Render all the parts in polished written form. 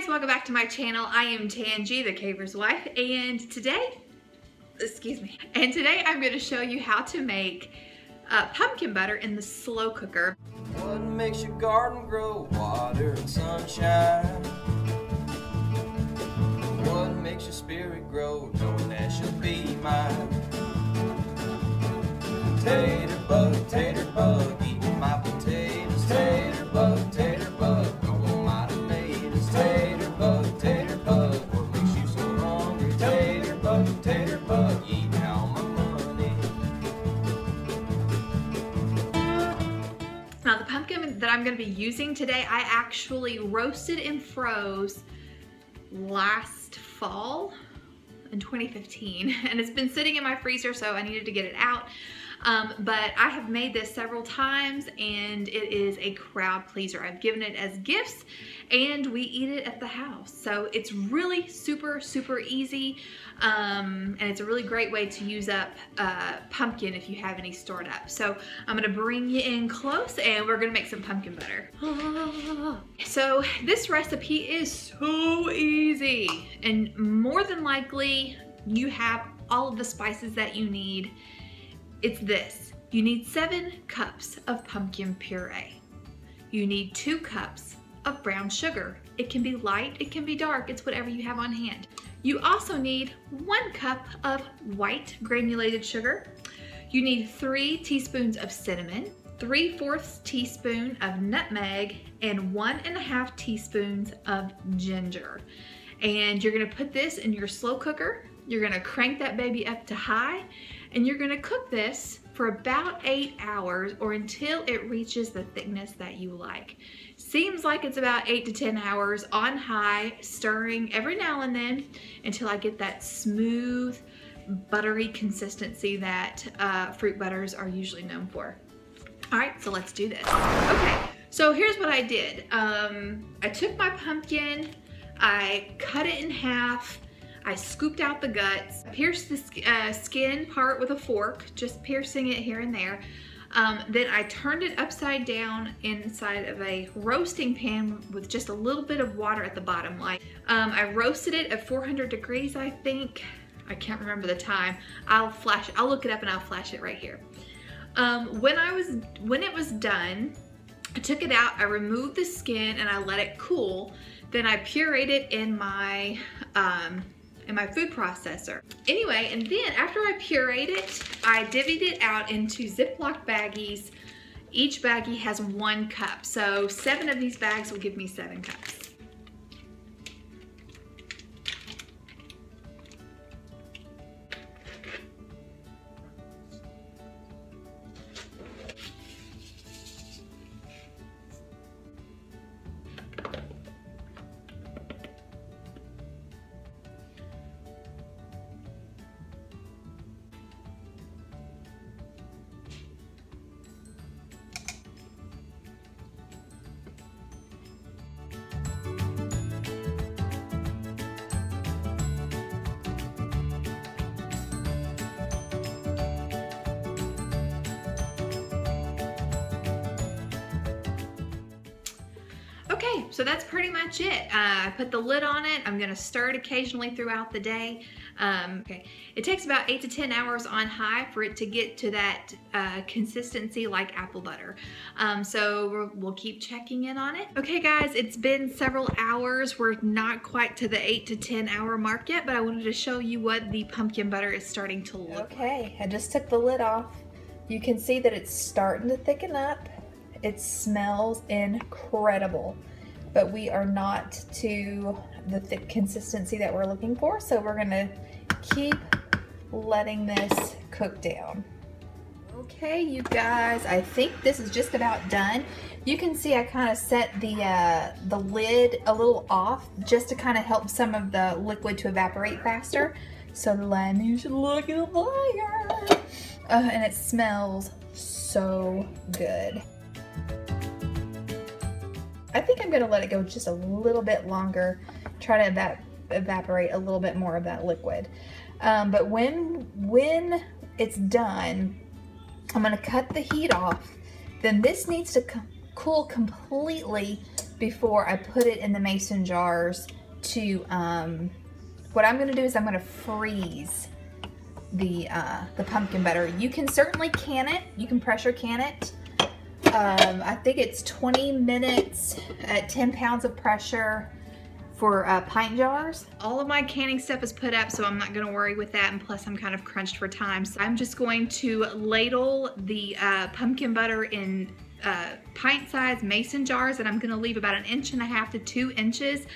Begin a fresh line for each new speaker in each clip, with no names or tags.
guys, welcome back to my channel. I am Tangie, the caver's wife, and today, I'm going to show you how to make pumpkin butter in the slow cooker.
What makes your garden grow? Water and sunshine. What makes your spirit grow? Knowing that she'll be mine. Tater bug, eating my potatoes. Tater bug, going my tomatoes. Tater bug, what makes you so hungry? Tater bug, eating all my money.
Now the pumpkin that I'm going to be using today, I actually roasted and froze last fall in 2015, and it's been sitting in my freezer, so I needed to get it out. But I have made this several times and it is a crowd pleaser. I've given it as gifts and we eat it at the house. So it's really super easy, and it's a really great way to use up pumpkin if you have any stored up. So I'm gonna bring you in close and we're gonna make some pumpkin butter. So this recipe is so easy, and more than likely you have all of the spices that you need. It's this. You need 7 cups of pumpkin puree. You need 2 cups of brown sugar. It can be light, it can be dark, it's whatever you have on hand. You also need 1 cup of white granulated sugar. You need 3 teaspoons of cinnamon, 3/4 teaspoon of nutmeg, and 1.5 teaspoons of ginger. And you're gonna put this in your slow cooker. You're gonna crank that baby up to high, and you're gonna cook this for about 8 hours or until it reaches the thickness that you like. Seems like it's about 8 to 10 hours on high, stirring every now and then until I get that smooth, buttery consistency that fruit butters are usually known for. All right, so let's do this. Okay, so here's what I did. I took my pumpkin, I cut it in half, I scooped out the guts, pierced the skin part with a fork, just piercing it here and there. Then I turned it upside down inside of a roasting pan with just a little bit of water at the bottom. I roasted it at 400 degrees, I think. I can't remember the time. I'll look it up and I'll flash it right here. When it was done, I took it out, I removed the skin and I let it cool. Then I pureed it in my food processor. Anyway, and then after I pureed it, I divvied it out into Ziploc baggies. Each baggie has 1 cup, so 7 of these bags will give me 7 cups. Okay, so that's pretty much it. I put the lid on it. I'm gonna stir it occasionally throughout the day. Okay, it takes about 8 to 10 hours on high for it to get to that consistency like apple butter. So we'll keep checking in on it. Okay guys, it's been several hours. We're not quite to the 8 to 10 hour mark yet, but I wanted to show you what the pumpkin butter is starting to look like.
Okay, I just took the lid off. You can see that it's starting to thicken up. It smells incredible, but we are not to the thick consistency that we're looking for, so we're gonna keep letting this cook down. Okay, you guys, I think this is just about done. You can see I kind of set the lid a little off just to kind of help some of the liquid to evaporate faster. So let me look at the fire. And it smells so good. I think I'm gonna let it go just a little bit longer, try to evaporate a little bit more of that liquid. But when it's done, I'm gonna cut the heat off. Then this needs to cool completely before I put it in the mason jars to, what I'm gonna do is I'm gonna freeze the pumpkin butter. You can certainly can it. You can pressure can it. I think it's 20 minutes at 10 pounds of pressure for pint jars. All of my canning stuff is put up, so I'm not gonna worry with that, and plus I'm kind of crunched for time. So I'm just going to ladle the pumpkin butter in pint-sized mason jars, and I'm gonna leave about 1.5 inches to 2 inches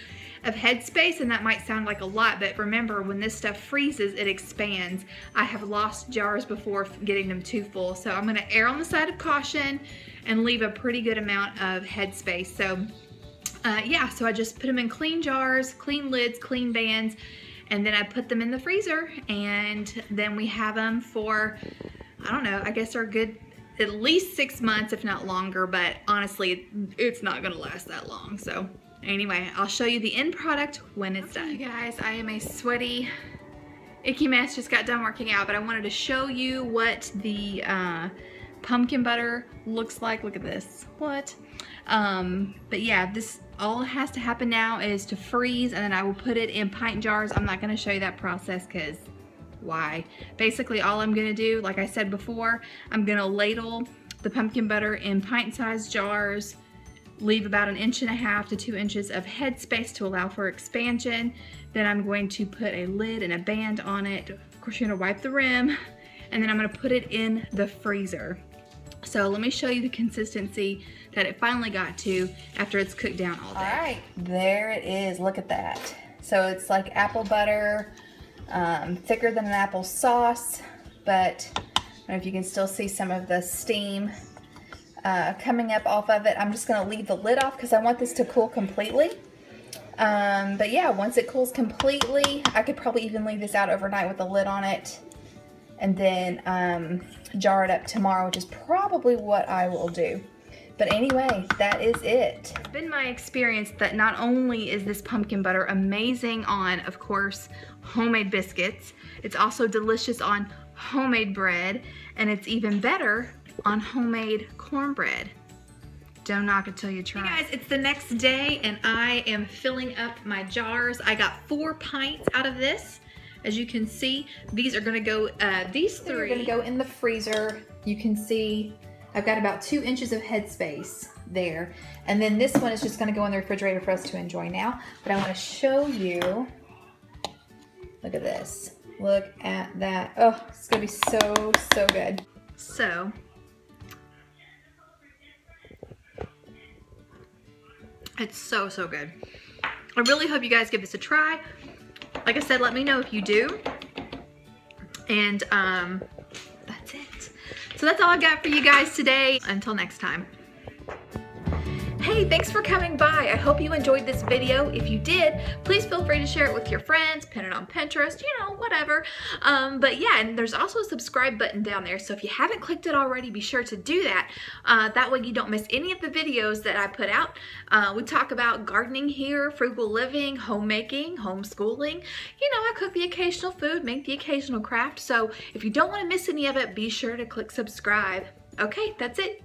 of headspace, and that might sound like a lot, but remember, when this stuff freezes, it expands. I have lost jars before getting them too full, so I'm gonna err on the side of caution and leave a pretty good amount of headspace. So yeah, so I just put them in clean jars, clean lids, clean bands, and then I put them in the freezer, and then we have them for, I don't know, I guess they're good at least 6 months, if not longer, but honestly, it's not gonna last that long. So anyway, I'll show you the end product when it's done. Okay, guys, I am a sweaty, icky mess, just got done working out, but I wanted to show you what the pumpkin butter looks like. Look at this. What? But yeah, this all has to happen now is to freeze, and then I will put it in pint jars. I'm not going to show you that process because why? Basically, all I'm going to do, like I said before, I'm going to ladle the pumpkin butter in pint-sized jars, leave about 1.5 inches to 2 inches of headspace to allow for expansion. Then I'm going to put a lid and a band on it. Of course, you're going to wipe the rim, and then I'm going to put it in the freezer. So let me show you the consistency that it finally got to after it's cooked down all day. All right, there it is. Look at that. So it's like apple butter, thicker than an apple sauce, but I don't know if you can still see some of the steam coming up off of it. I'm just going to leave the lid off because I want this to cool completely. But yeah, once it cools completely, I could probably even leave this out overnight with the lid on it, and then jar it up tomorrow, which is probably what I will do. But anyway, that is it. It's been my experience that not only is this pumpkin butter amazing on, of course, homemade biscuits, it's also delicious on homemade bread, and it's even better on homemade cornbread. Don't knock it till you try. Hey guys, it's the next day, and I am filling up my jars. I got 4 pints out of this. As you can see, these are gonna go, these 3 are gonna go in the freezer. You can see I've got about 2 inches of headspace there. And then this one is just gonna go in the refrigerator for us to enjoy now. But I wanna show you, look at this. Look at that. Oh, it's gonna be so, so good. So, it's so, so good. I really hope you guys give this a try. Like I said, let me know if you do. And that's it. So that's all I've got for you guys today. Until next time. Hey, thanks for coming by. I hope you enjoyed this video. If you did, please feel free to share it with your friends, pin it on Pinterest, you know, whatever. But yeah, and there's also a subscribe button down there. So if you haven't clicked it already, be sure to do that. That way you don't miss any of the videos that I put out. We talk about gardening here, frugal living, homemaking, homeschooling. You know, I cook the occasional food, make the occasional craft. So if you don't want to miss any of it, be sure to click subscribe. Okay, that's it.